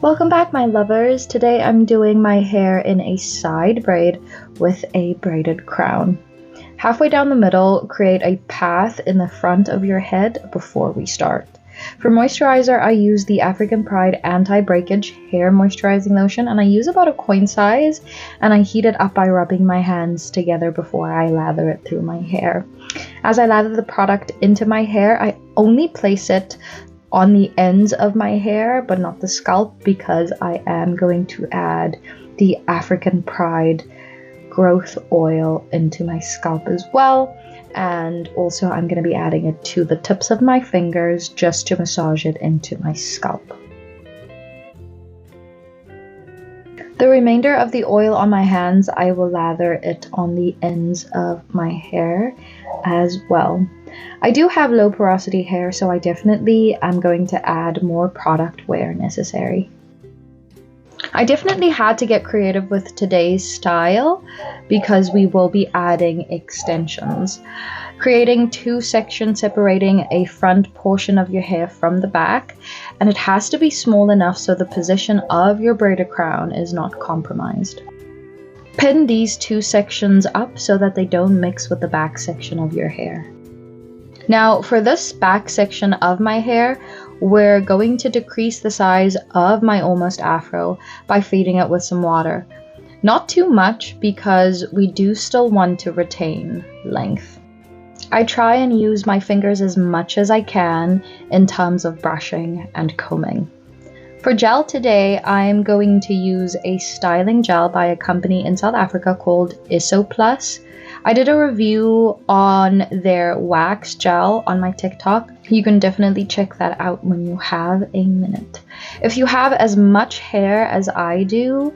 Welcome back, my lovers. Today I'm doing my hair in a side braid with a braided crown. Halfway down the middle, create a path in the front of your head before we start. For moisturizer, I use the African Pride Anti-Breakage Hair Moisturizing Lotion, and I use about a coin size, and I heat it up by rubbing my hands together before I lather it through my hair. As I lather the product into my hair, I only place it on the ends of my hair, but not the scalp, because I am going to add the African Pride growth oil into my scalp as well. And also I'm going to be adding it to the tips of my fingers just to massage it into my scalp. The remainder of the oil on my hands, I will lather it on the ends of my hair as well. I do have low porosity hair, so I definitely am going to add more product where necessary. I definitely had to get creative with today's style because we will be adding extensions. Creating two sections separating a front portion of your hair from the back, and it has to be small enough so the position of your braided crown is not compromised. Pin these two sections up so that they don't mix with the back section of your hair. Now for this back section of my hair, we're going to decrease the size of my almost afro by feeding it with some water. Not too much, because we do still want to retain length. I try and use my fingers as much as I can in terms of brushing and combing. For gel today, I'm going to use a styling gel by a company in South Africa called Plus. I did a review on their wax gel on my TikTok. You can definitely check that out when you have a minute. If you have as much hair as I do,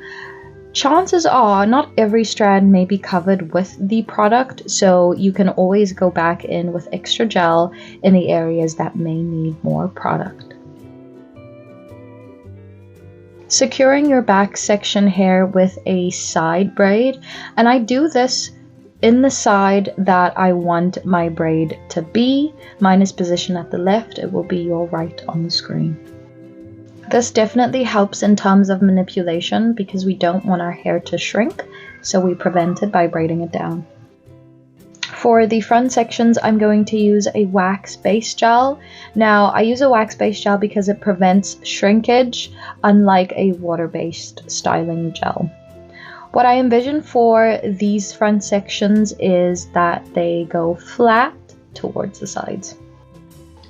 chances are not every strand may be covered with the product, so you can always go back in with extra gel in the areas that may need more product. Securing your back section hair with a side braid, and I do this in the side that I want my braid to be. Mine is positioned at the left, it will be your right on the screen. This definitely helps in terms of manipulation because we don't want our hair to shrink, so we prevent it by braiding it down. For the front sections, I'm going to use a wax-based gel. Now, I use a wax-based gel because it prevents shrinkage, unlike a water-based styling gel. What I envision for these front sections is that they go flat towards the sides.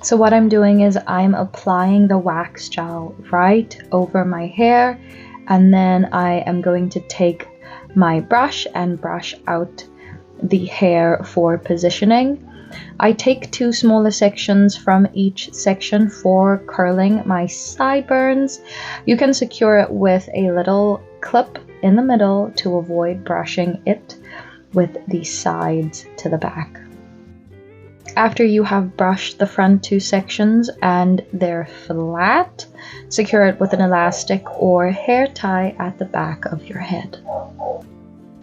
So what I'm doing is I'm applying the wax gel right over my hair, and then I am going to take my brush and brush out the hair for positioning. I take two smaller sections from each section for curling my sideburns. You can secure it with a little clip in the middle to avoid brushing it with the sides to the back. After you have brushed the front two sections and they're flat, secure it with an elastic or hair tie at the back of your head.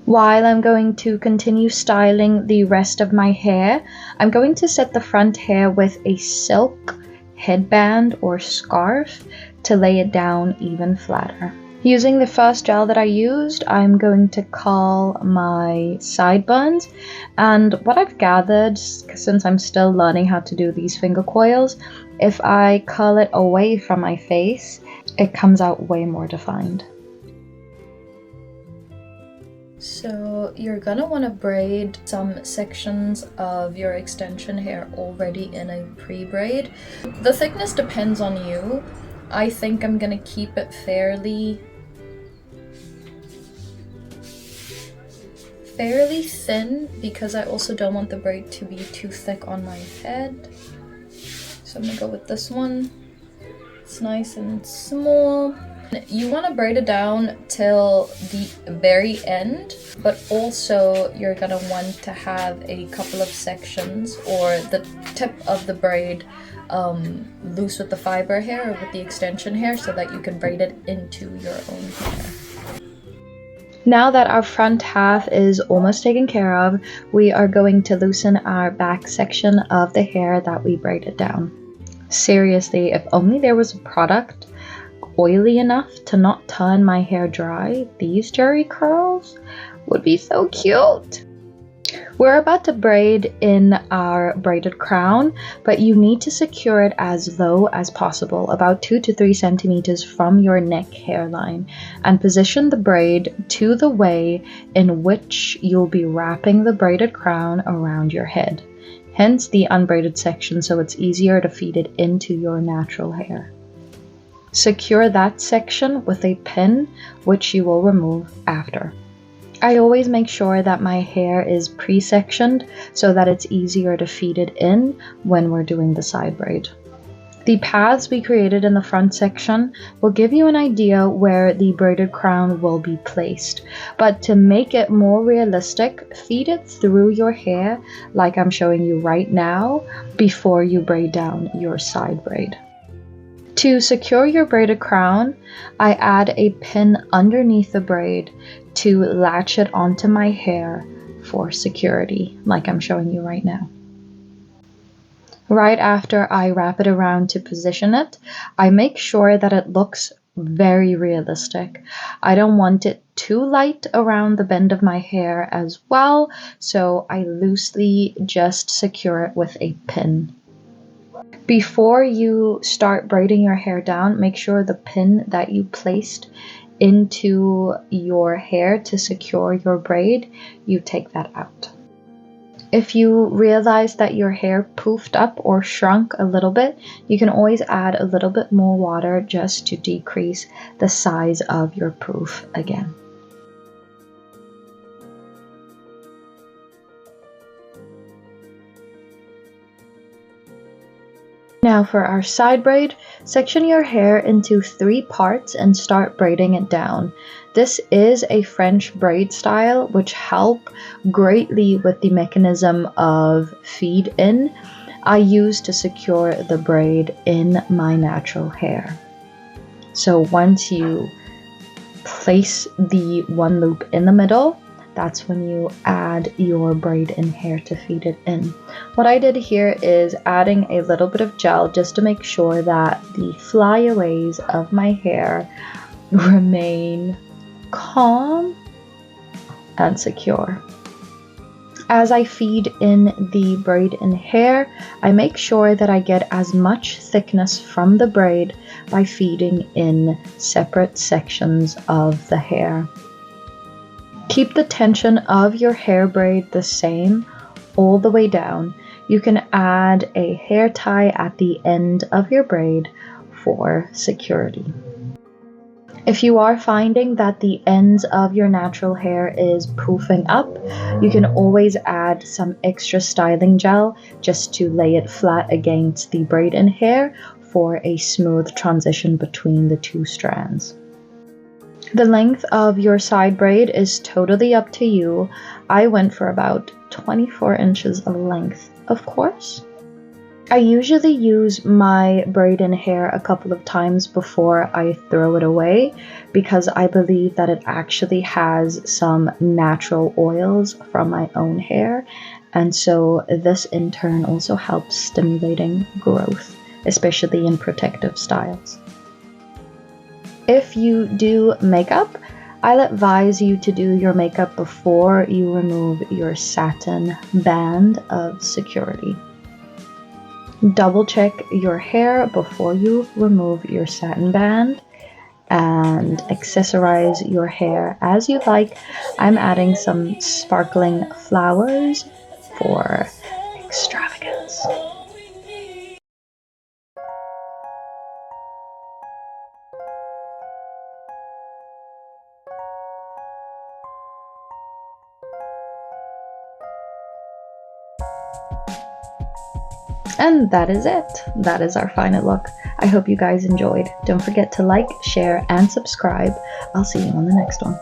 While I'm going to continue styling the rest of my hair, I'm going to set the front hair with a silk headband or scarf to lay it down even flatter. Using the first gel that I used, I'm going to curl my sideburns, and what I've gathered, since I'm still learning how to do these finger coils, if I curl it away from my face, it comes out way more defined. So you're gonna want to braid some sections of your extension hair already in a pre-braid. The thickness depends on you. I think I'm gonna keep it fairly thin because I also don't want the braid to be too thick on my head. So I'm gonna go with this one. It's nice and small. You want to braid it down till the very end, but also you're gonna want to have a couple of sections or the tip of the braid loose with the fiber hair or with the extension hair so that you can braid it into your own hair. Now that our front half is almost taken care of, we are going to loosen our back section of the hair that we braided down. Seriously, if only there was a product oily enough to not turn my hair dry, these jerry curls would be so cute. We're about to braid in our braided crown, but you need to secure it as low as possible, about 2 to 3 centimeters from your neck hairline, and position the braid to the way in which you'll be wrapping the braided crown around your head, hence the unbraided section, so it's easier to feed it into your natural hair. Secure that section with a pin, which you will remove after. I always make sure that my hair is pre-sectioned so that it's easier to feed it in when we're doing the side braid. The paths we created in the front section will give you an idea where the braided crown will be placed, but to make it more realistic, feed it through your hair like I'm showing you right now before you braid down your side braid. To secure your braided crown, I add a pin underneath the braid to latch it onto my hair for security, like I'm showing you right now. Right after I wrap it around to position it, I make sure that it looks very realistic. I don't want it too light around the bend of my hair as well, so I loosely just secure it with a pin. Before you start braiding your hair down, make sure the pin that you placed into your hair to secure your braid, you take that out. If you realize that your hair poofed up or shrunk a little bit, you can always add a little bit more water just to decrease the size of your poof again. Now for our side braid, section your hair into 3 parts and start braiding it down. This is a French braid style which help greatly with the mechanism of feed in I use to secure the braid in my natural hair. So once you place the one loop in the middle, that's when you add your braid in hair to feed it in. What I did here is adding a little bit of gel just to make sure that the flyaways of my hair remain calm and secure. As I feed in the braid in hair, I make sure that I get as much thickness from the braid by feeding in separate sections of the hair. Keep the tension of your hair braid the same all the way down. You can add a hair tie at the end of your braid for security. If you are finding that the ends of your natural hair is poofing up, you can always add some extra styling gel just to lay it flat against the braid in hair for a smooth transition between the 2 strands. The length of your side braid is totally up to you. I went for about 24 inches of length, of course. I usually use my braid in hair a couple of times before I throw it away because I believe that it actually has some natural oils from my own hair, and so this in turn also helps stimulating growth, especially in protective styles. If you do makeup, I'll advise you to do your makeup before you remove your satin band of security. Double check your hair before you remove your satin band and accessorize your hair as you like. I'm adding some sparkling flowers for extravagance. And that is it. That is our final look. I hope you guys enjoyed. Don't forget to like, share, and subscribe. I'll see you on the next one.